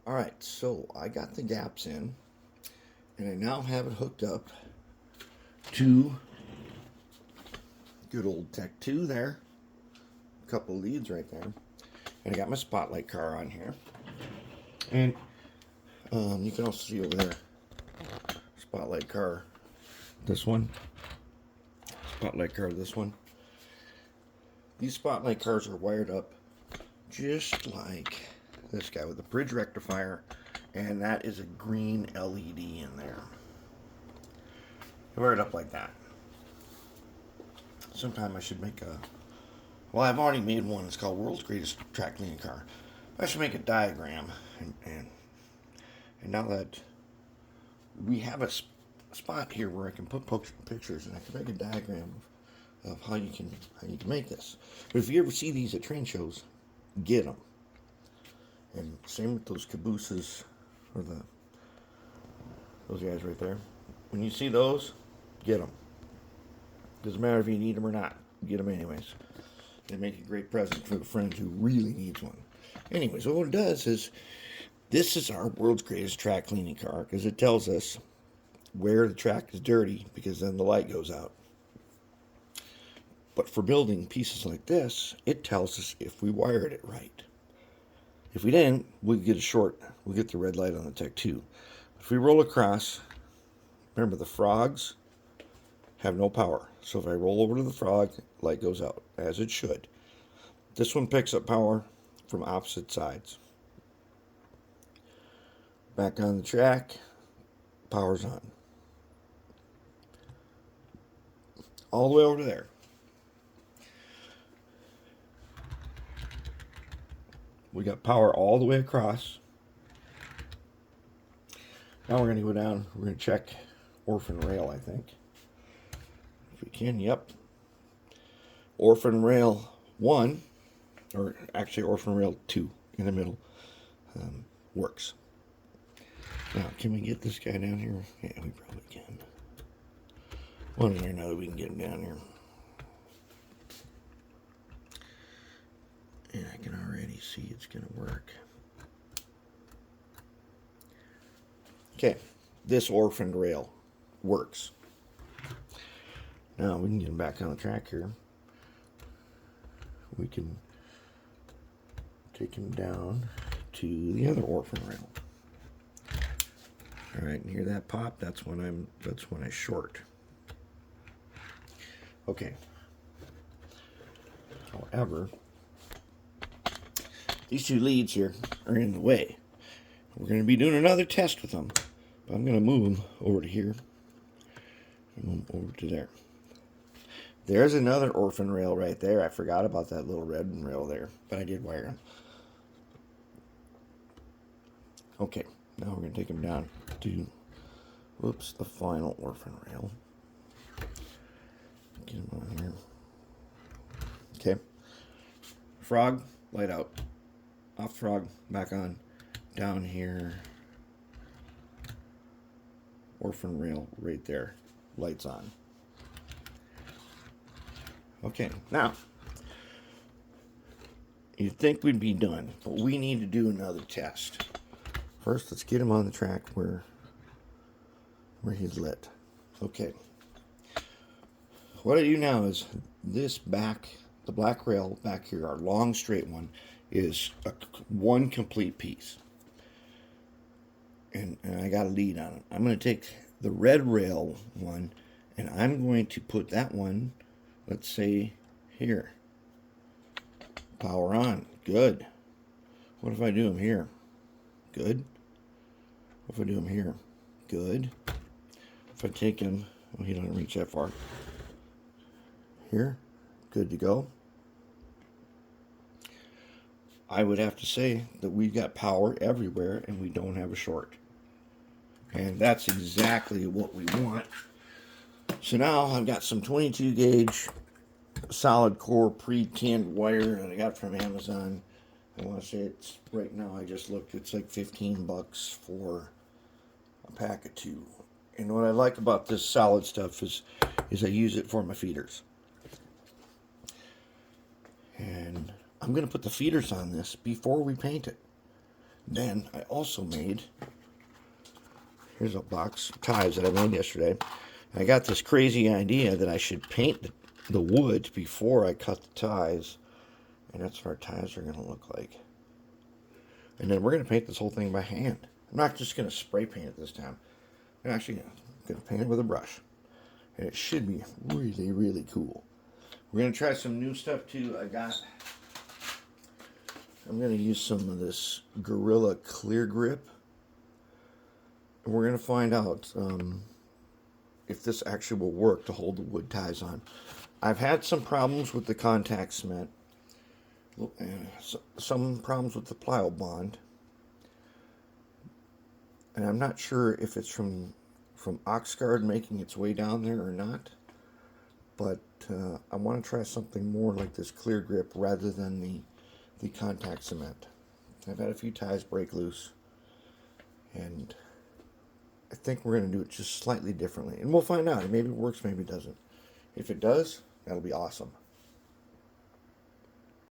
Alright, so I got the gaps in, and I now have it hooked up to good old Tech 2 there. A couple leads right there. And I got my spotlight car on here. And you can also see over there, spotlight car, this one. Spotlight car, this one. These spotlight cars are wired up just like this guy with a bridge rectifier, and that is a green LED in there. Wire it up like that. Sometime I should make a, well, I've already made one. It's called World's Greatest Track Cleaning Car. I should make a diagram, and now that we have a spot here where I can put pictures, and I can make a diagram of how you can make this. But if you ever see these at train shows, get them. And same with those cabooses, or those guys right there. When you see those, get them. Doesn't matter if you need them or not. Get them anyways. They make a great present for the friend who really needs one. Anyways, what it does is, this is our world's greatest track cleaning car, because it tells us where the track is dirty, because then the light goes out. But for building pieces like this, it tells us if we wired it right. If we didn't, we'd get a short. We'll get the red light on the Tech 2. If we roll across, remember the frogs have no power. So if I roll over to the frog, light goes out, as it should. This one picks up power from opposite sides. Back on the track, power's on. All the way over to there. We got power all the way across. Now we're going to go down. We're going to check orphan rail, I think. If we can, yep. Orphan rail 1, or actually orphan rail 2 in the middle, works. Now, can we get this guy down here? Yeah, we probably can. One way or another, we can get him down here. And I can already see it's going to work. Okay, this orphaned rail works. Now we can get him back on the track here. We can take him down to the other orphan rail. All right, and hear that pop? That's when I short. Okay. However, these two leads here are in the way. We're going to be doing another test with them. But I'm going to move them over to here. And move them over to there. There's another orphan rail right there. I forgot about that little red rail there. But I did wire them. Okay. Now we're going to take them down to, whoops, the final orphan rail. Get them on here. Okay. Frog, light out. Off frog, back on. Down here. Orphan rail right there. Lights on. Okay, now, you'd think we'd be done, but we need to do another test. First, let's get him on the track where he's lit. Okay. What I do now is this back, the black rail back here, our long straight one, is one complete piece. And I got a lead on it. I'm going to take the red rail one, and I'm going to put that one, let's say, here. Power on. Good. What if I do them here? Good. What if I do them here? Good. If I take him, well, he doesn't reach that far. Here. Good to go. I would have to say that we've got power everywhere and we don't have a short. And that's exactly what we want. So now I've got some 22 gauge solid core pre-tinned wire that I got from Amazon. I want to say it's, right now I just looked, it's like $15 for a pack of 2. And what I like about this solid stuff is I use it for my feeders. And I'm going to put the feeders on this before we paint it. Then I also made, here's a box of ties that I made yesterday. I got this crazy idea that I should paint the wood before I cut the ties. And that's what our ties are going to look like. And then we're going to paint this whole thing by hand. I'm not just going to spray paint it this time. I'm actually going to paint it with a brush. And it should be really, really cool. We're going to try some new stuff too. I'm going to use some of this Gorilla Clear Grip. And we're going to find out if this actually will work to hold the wood ties on. I've had some problems with the contact cement. Some problems with the plyo bond. And I'm not sure if it's from Oxguard making its way down there or not. But I want to try something more like this Clear Grip rather than the contact cement. I've had a few ties break loose. And I think we're going to do it just slightly differently. And we'll find out. Maybe it works, maybe it doesn't. If it does, that'll be awesome.